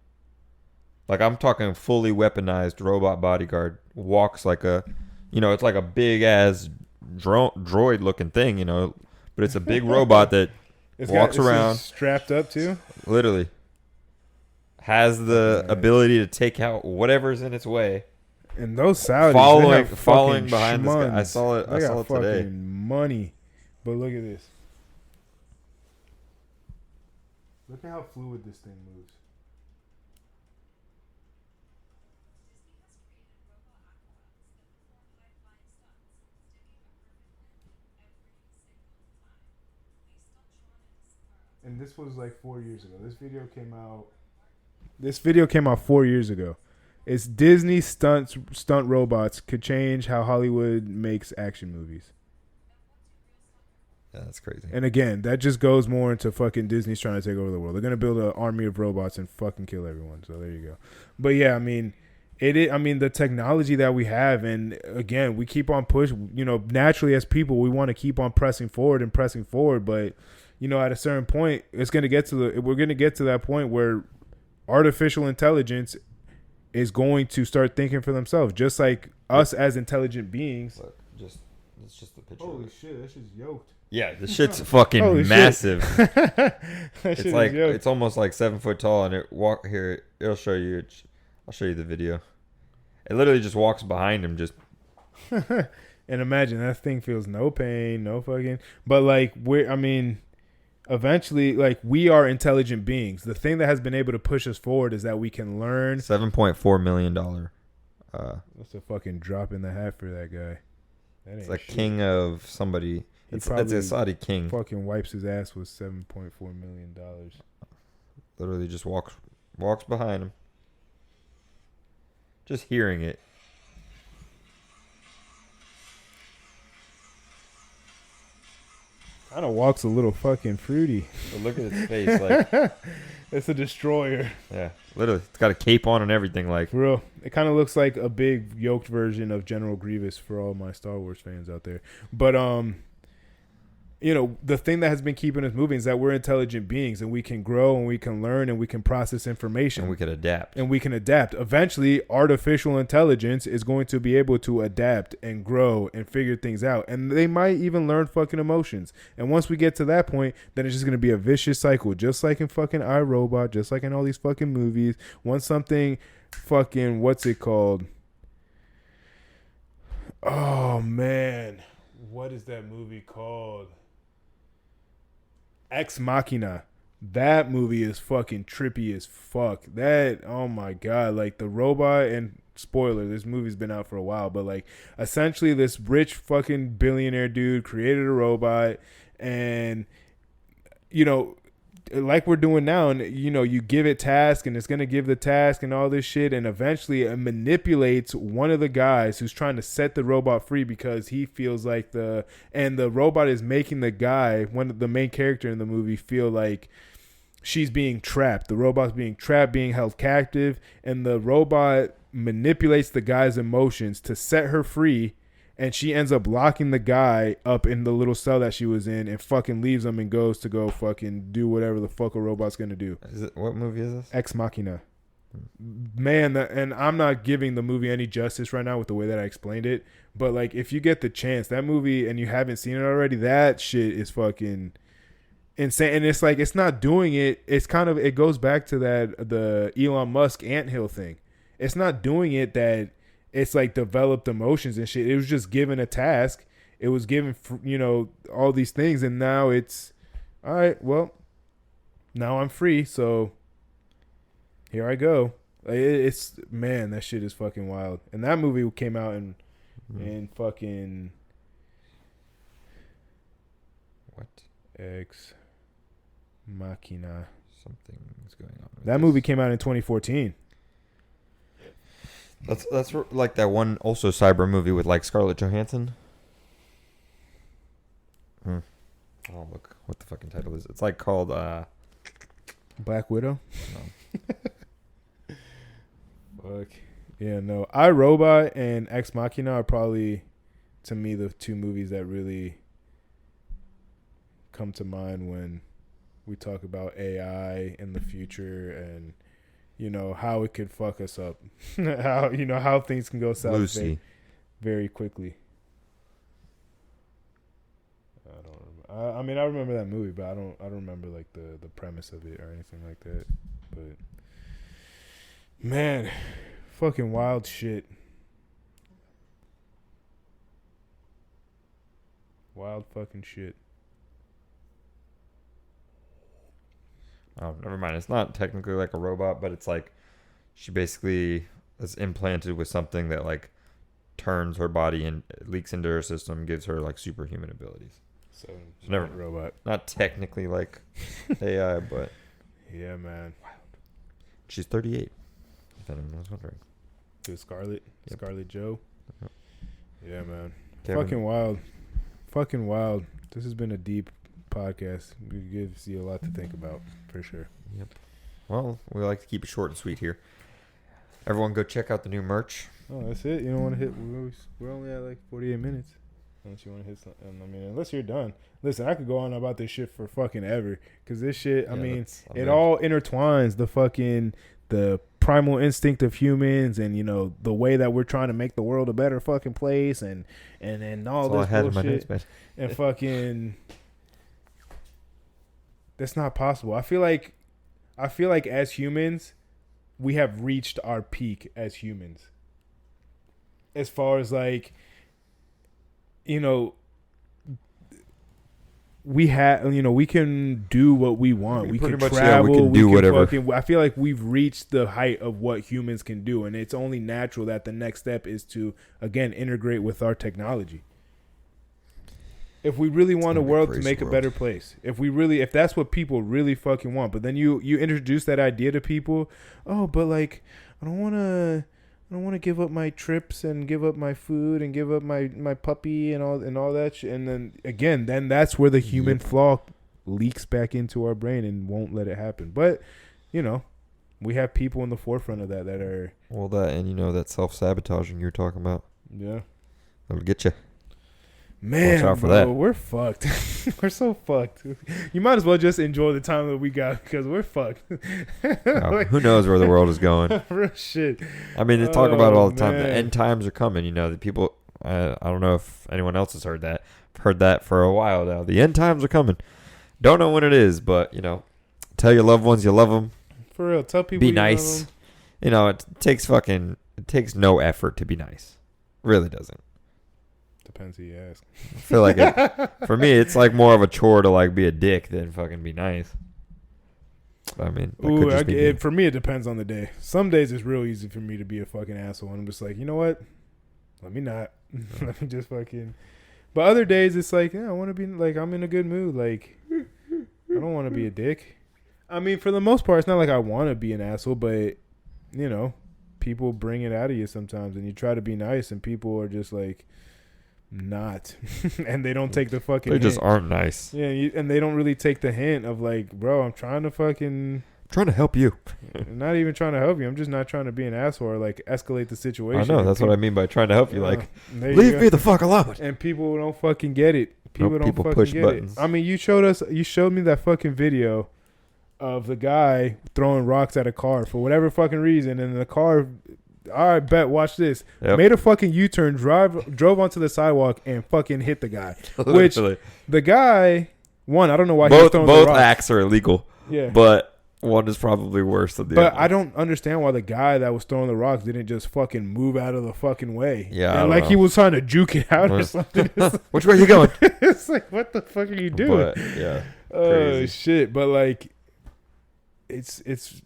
Like, I'm talking fully weaponized robot bodyguard. Walks like a, you know, it's like a big ass droid looking thing, you know, but it's a big robot that walks around strapped up too. Literally has the ability to take out whatever's in its way. And those Saudis following behind this guy. I saw it today. Money, but look at this. Look at how fluid this thing moves. And this was like 4 years ago. This video came out 4 years ago. It's Disney stunt robots could change how Hollywood makes action movies. Yeah, that's crazy. And again, that just goes more into fucking Disney's trying to take over the world. They're gonna build an army of robots and fucking kill everyone. So there you go. But yeah, I mean, the technology that we have, and again, we keep on pushing. You know, naturally as people, we want to keep on pressing forward. But you know, at a certain point, we're gonna get to that point where artificial intelligence is going to start thinking for themselves, just like us as intelligent beings. Look, it's just the picture. Holy shit, that shit's yoked. Yeah, the shit's fucking massive. It's like it's almost like 7 foot tall, and it'll show you. I'll show you the video. It literally just walks behind him, just. And imagine that thing feels no pain, no fucking. But like eventually, like, we are intelligent beings. The thing that has been able to push us forward is that we can learn. $7.4 million. That's a fucking drop in the hat for that guy. It's like shit. King of somebody. It's a Saudi king. Fucking wipes his ass with $7.4 million. Literally just walks behind him. Just hearing it. Kind of walks a little fucking fruity. But look at its face, like it's a destroyer. Yeah, literally, it's got a cape on and everything. Like, for real, it kind of looks like a big yoked version of General Grievous for all my Star Wars fans out there. But you know, the thing that has been keeping us moving is that we're intelligent beings, and we can grow, and we can learn, and we can process information, and we can adapt. Eventually, artificial intelligence is going to be able to adapt and grow and figure things out, and they might even learn fucking emotions. And once we get to that point, then it's just going to be a vicious cycle, just like in fucking iRobot, just like in all these fucking movies. Once something fucking, what's it called? Oh man, what is that movie called? Ex Machina. That movie is fucking trippy as fuck. That, oh my god, like the robot, and spoiler, this movie's been out for a while, but like essentially this rich fucking billionaire dude created a robot, and you know, like we're doing now, and you know, you give it task and it's gonna give the task and all this shit, and eventually it manipulates one of the guys who's trying to set the robot free because he feels like the robot is making the guy, one of the main character in the movie, feel like she's being trapped. The robot's being trapped, being held captive, and the robot manipulates the guy's emotions to set her free, and she ends up locking the guy up in the little cell that she was in and fucking leaves him and goes to go fucking do whatever the fuck a robot's gonna do. What movie is this? Ex Machina. Man, and I'm not giving the movie any justice right now with the way that I explained it, but like if you get the chance, that movie, and you haven't seen it already, that shit is fucking insane. And it's like, it's not doing it. It's kind of, it goes back to the Elon Musk anthill thing. It's not doing it that it's like developed emotions and shit. It was just given a task. It was given, you know, all these things. And now it's, all right, well, now I'm free. So here I go. It's, man, that shit is fucking wild. And that movie came out in fucking what? Ex Machina. Something's going on. That movie came out in 2014. That's like that one also cyber movie with like Scarlett Johansson. Oh, look what the fucking title is. It's like called Black Widow. No. Fuck. Yeah, no. I, Robot and Ex Machina are probably, to me, the two movies that really come to mind when we talk about AI in the future, and you know how it could fuck us up. How, you know, how things can go south very, very quickly. I don't remember. I mean, I remember that movie, but I don't remember like the premise of it or anything like that. But man, fucking wild shit. Wild fucking shit. Oh, never mind. It's not technically like a robot, but it's like she basically is implanted with something that like turns her body and leaks into her system, gives her like superhuman abilities. So never robot. Not technically like AI, but yeah, man. Wild. She's 38. If anyone was wondering. Dude, Scarlett. Yep. Scarlett Joe. Yep. Yeah, man. Kevin. Fucking wild. Fucking wild. This has been a deep podcast. It gives you a lot to think about, for sure. Yep. Well, we like to keep it short and sweet here. Everyone go check out the new merch. Oh, that's it? You don't want to hit... We're only at like 48 minutes. Unless you want to hit something. I mean, unless you're done. Listen, I could go on about this shit for fucking ever. Because this shit, I mean, it all intertwines the primal instinct of humans, and, you know, the way that we're trying to make the world a better fucking place, and all this bullshit. And fucking... That's not possible. I feel like as humans, we have reached our peak as humans. As far as like, you know, we can do what we want. We can travel. We can do whatever. I feel like we've reached the height of what humans can do, and it's only natural that the next step is to, again, integrate with our technology. If we really want a world to make a better place, if that's what people really fucking want, but then you introduce that idea to people, oh, but like, I don't want to give up my trips and give up my food and give up my puppy and all that shit. And then again, that's where the human flaw leaks back into our brain and won't let it happen. But, you know, we have people in the forefront of that are... Well, that, and you know, that self-sabotaging you're talking about. Yeah. That'll get you. Man, watch out for bro, that. We're fucked. We're so fucked. You might as well just enjoy the time that we got, because we're fucked. Like, who knows where the world is going? Real shit. I mean, they talk about it all the time. The end times are coming. You know, the people. I don't know if anyone else has heard that. I've heard that for a while now. The end times are coming. Don't know when it is, but you know, tell your loved ones you love them. For real, tell people. Be you nice. love them. You know, it takes no effort to be nice. It really doesn't. Depends who you ask. I feel like for me, it's like more of a chore to like be a dick than fucking be nice. I mean, that could just be me. For me, it depends on the day. Some days it's real easy for me to be a fucking asshole, and I'm just like, you know what? Let me not. Let me just fucking. But other days it's like, yeah, I want to be like, I'm in a good mood. Like, I don't want to be a dick. I mean, for the most part, it's not like I want to be an asshole, but you know, people bring it out of you sometimes, and you try to be nice, and people are just like, not, and they don't take the fucking. They just hint. aren't nice. Yeah, and they don't really take the hint of like, bro, I'm trying to fucking. Trying to help you. Not even trying to help you. I'm just not trying to be an asshole or like escalate the situation. I know. That's what I mean by trying to help you. Like, leave me the fuck alone. And people don't fucking get it. People don't fucking push get buttons. it. I mean, you showed me that fucking video of the guy throwing rocks at a car for whatever fucking reason, and the car. All right, bet. Watch this. Yep. Made a fucking U-turn, drove onto the sidewalk, and fucking hit the guy. Which the guy, I don't know why he was throwing the rocks. Both acts are illegal. Yeah, but one is probably worse than the other. But I don't understand why the guy that was throwing the rocks didn't just fucking move out of the fucking way. Yeah, and like he was trying to juke it out or something. Which way are you going? It's like, what the fuck are you doing? But, yeah. Oh shit! But like, it's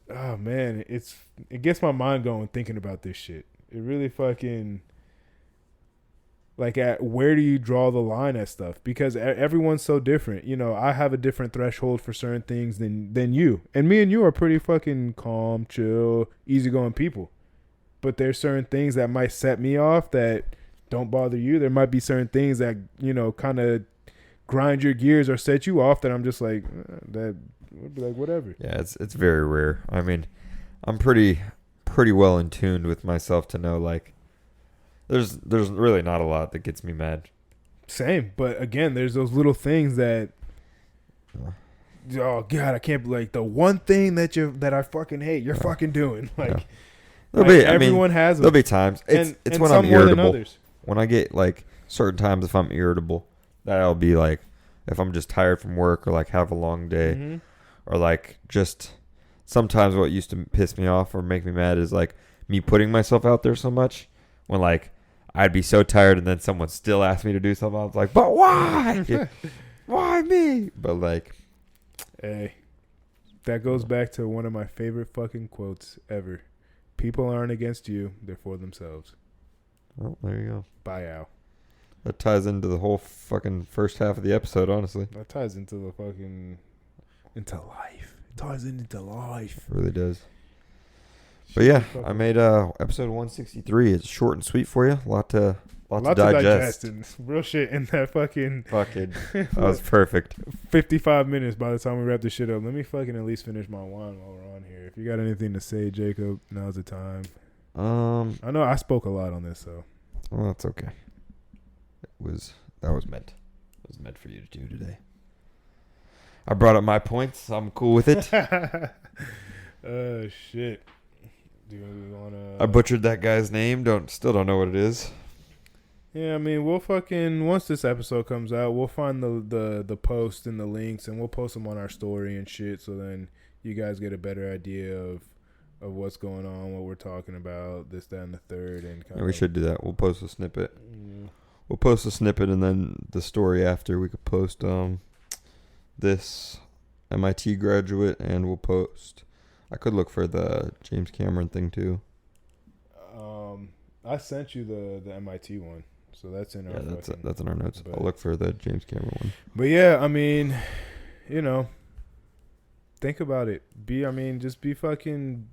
oh man, it gets my mind going thinking about this shit. It really fucking like, at where do you draw the line at stuff? Because everyone's so different. You know, I have a different threshold for certain things than you, and me and you are pretty fucking calm, chill, easygoing people. But there's certain things that might set me off that don't bother you. There might be certain things that, you know, kind of grind your gears or set you off that I'm just like, that would be like, whatever. Yeah, it's very rare. I mean, I'm pretty well in tune with myself to know, like, there's really not a lot that gets me mad. Same, but again, there's those little things that, oh god, I can't be like, the one thing that I fucking hate, you're fucking doing. Like, everyone has them. There'll be times. It's when I'm irritable. When I get like certain times, if I'm irritable, that'll be like if I'm just tired from work or like have a long day, or like just sometimes what used to piss me off or make me mad is like me putting myself out there so much when like I'd be so tired and then someone still asked me to do something. I was like, but why? Why me? But like, hey, that goes back to one of my favorite fucking quotes ever. People aren't against you, they're for themselves. Well, there you go. Bye, Al. That ties into the whole fucking first half of the episode, honestly. That ties into the fucking, into life. It ties into life. It really does. But yeah, I made episode 163. It's short and sweet for you. A lot to digest. And real shit in that fucking that was perfect. 55 minutes by the time we wrap this shit up. Let me fucking at least finish my wine while we're on here. If you got anything to say, Jacob, now's the time. I know I spoke a lot on this, so. Well, that's okay. That was meant for you to do today. I brought up my points. I'm cool with it. Shit. Do you wanna? I butchered that guy's name. Still don't know what it is. Yeah, I mean, we'll fucking, once this episode comes out, we'll find the post and the links, and we'll post them on our story and shit. So then you guys get a better idea of what's going on, what we're talking about, this, that, and the third, and kind we should do that. We'll post a snippet. Yeah. We'll post a snippet, and then the story after. We could post this MIT graduate, and we'll post. I could look for the James Cameron thing too. I sent you the MIT one, so that's in our. Yeah, that's in our notes. I'll look for the James Cameron one. But yeah, I mean, you know, think about it. Just be fucking.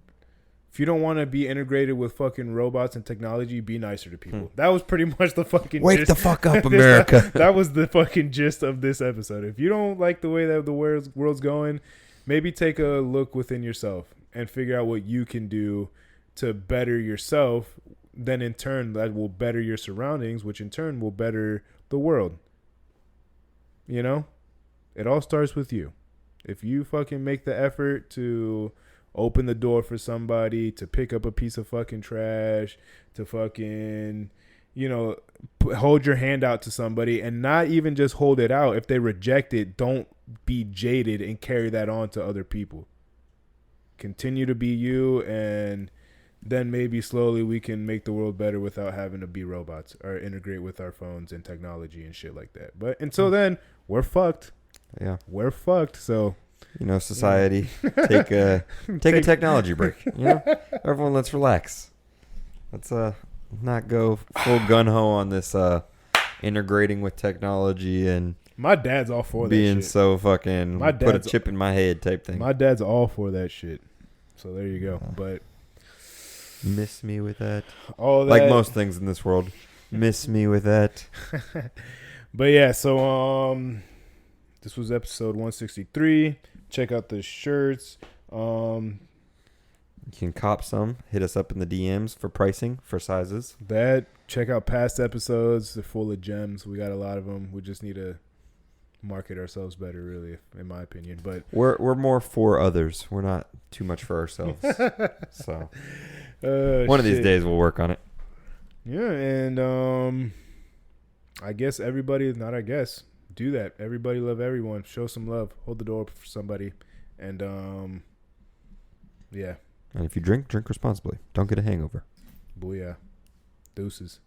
If you don't want to be integrated with fucking robots and technology, be nicer to people. That was pretty much the fucking. Wake the fuck up, America. That was the fucking gist of this episode. If you don't like the way that the world's going, maybe take a look within yourself and figure out what you can do to better yourself. Then in turn, that will better your surroundings, which in turn will better the world. You know? It all starts with you. If you fucking make the effort to open the door for somebody, to pick up a piece of fucking trash, to fucking, you know, hold your hand out to somebody, and not even just hold it out. If they reject it, don't be jaded and carry that on to other people. Continue to be you, and then maybe slowly we can make the world better without having to be robots or integrate with our phones and technology and shit like that. But until then, we're fucked. Yeah. We're fucked. So society, take a technology break. Everyone, let's relax. Let's not go full gun ho on this integrating with technology and my dad's all for that being shit. so fucking put a chip in my head type thing. My dad's all for that shit. So there you go. But miss me with that. All that, like most things in this world, miss me with that. But yeah, so this was episode 163. Check out the shirts. You can cop some. Hit us up in the DMs for pricing, for sizes. Check out past episodes. They're full of gems. We got a lot of them. We just need to market ourselves better, really, in my opinion. But we're more for others. We're not too much for ourselves. So one of these days we'll work on it. Yeah, and I guess do that. Everybody love everyone. Show some love. Hold the door for somebody. And yeah. And if you drink responsibly. Don't get a hangover. Booyah. Deuces.